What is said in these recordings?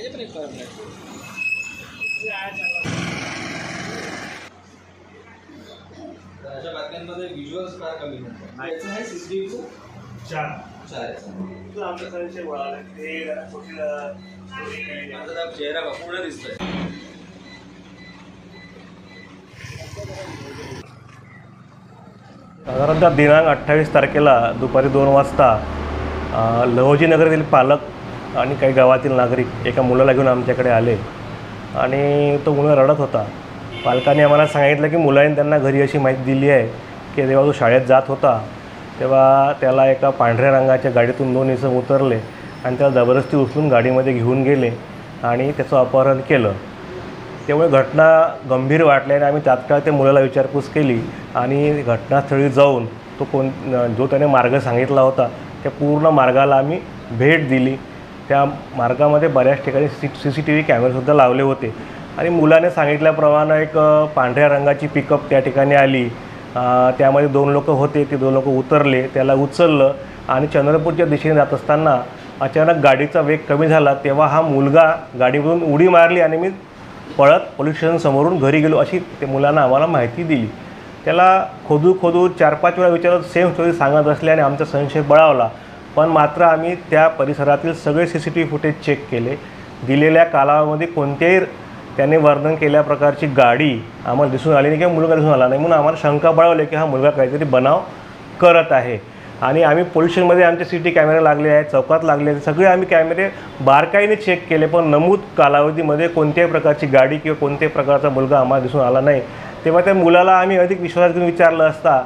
पाहिजे पण एक कळत नाही. अशा बातम्यांमध्ये विज्युअल्स फार कमी होतात. याचं आहे सीसीटीव्हीचं 4 आहे. आमच्या सगळ्यांचे वळाले ते माझा चेहरा पूर्ण दिसतोय. साधारणतः दिनांक 28 तारखेला दुपारी 2 वाजता लहोजीनगरातील पालक आणि काही गावातील नागरिक एका मुलाला घेऊन आमच्याकडे आले आणि तो मुलगा रडत होता. पालकांनी आम्हाला सांगितलं की मुलाने त्यांना घरी अशी माहिती दिली आहे की जेव्हा तो शाळेत जात होता तेव्हा त्याला एका पांढऱ्या रंगाच्या गाडीतून 2 इसम उतरले आणि त्याला जबरदस्ती उचलून गाडीमध्ये घेऊन गेले आणि त्याचं अपहरण केलं. त्यामुळे घटना गंभीर वाटल्याने आम्ही तात्काळ त्या मुलाला विचारपूस केली आणि घटनास्थळी जाऊन जो त्याने मार्ग सांगितला होता त्या पूर्ण मार्गाला आम्ही भेट दिली. त्या मार्गामध्ये बऱ्याच ठिकाणी CCTV कॅमेरेसुद्धा लावले होते आणि मुलाने सांगितल्याप्रमाणे एक पांढऱ्या रंगाची पिकअप त्या ठिकाणी आली. त्यामध्ये 2 लोक होते. ते 2 लोक उतरले, त्याला उचललं आणि चंद्रपूरच्या दिशेने जात असताना अचानक गाडीचा वेग कमी झाला. तेव्हा हा मुलगा गाडीवरून उडी मारली आणि मी पळत पोलीस स्टेशनसमोरून घरी गेलो अशी त्या मुलानं आम्हाला माहिती दिली. त्याला खोदू 4-5 वेळा विचारत सेम स्टोरी सांगत असल्याने आमचा संशय बळावला. पण मात्र आम्ही त्या परिसरातील सगळे CCTV फुटेज चेक केले. दिलेल्या कालावधीमध्ये कोणत्याही त्याने वर्णन केल्या प्रकारची गाडी आम्हाला दिसून आली नाही किंवा मुलगा दिसून आला नाही. म्हणून आम्हाला शंका बळावली की हा मुलगा काहीतरी बनाव करत आहे. आणि आम्ही पोलीस स्टेशनमध्ये आमचे CCTV कॅमेरे लागले आहेत, चौकात लागले आहेत, सगळे आम्ही कॅमेरे बारकाईने चेक केले. पण नमूद कालावधीमध्ये कोणत्याही प्रकारची गाडी किंवा कोणत्याही प्रकारचा मुलगा आम्हाला दिसून आला नाही. तेव्हा त्या मुलाला आम्ही अधिक विश्वासात घेऊन विचारलं असता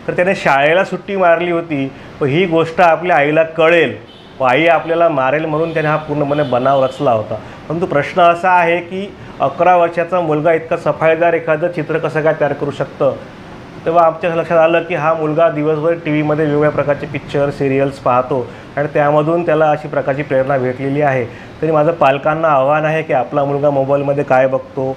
तर त्याने शाळेला सुट्टी मारली होती व ही गोष्ट आपल्या आईला कळेल व आई आपल्याला मारेल म्हणून त्याने हा पूर्णपणे बनाव रचला होता. परंतु प्रश्न असा आहे की 11 वर्षाचा मुलगा इतका सफाईदार एखादं चित्र कसं काय तयार करू शकतं. तेव्हा आमच्या लक्षात आलं की हा मुलगा दिवसभर TV मध्ये वेगवेगळ्या प्रकारचे पिक्चर सिरियल्स पाहतो आणि त्यामधून त्याला अशी प्रकारची प्रेरणा भेटलेली आहे. तरी माझं पालकांना आव्हान आहे की आपला मुलगा मोबाईलमध्ये काय बघतो,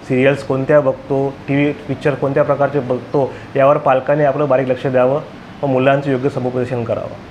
सिरियल्स कोणत्या बघतो, पिक्चर कोणत्या प्रकारचे बघतो यावर पालकांनी आपलं बारीक लक्ष द्यावं व मुलांचं योग्य समुपदेशन करावं.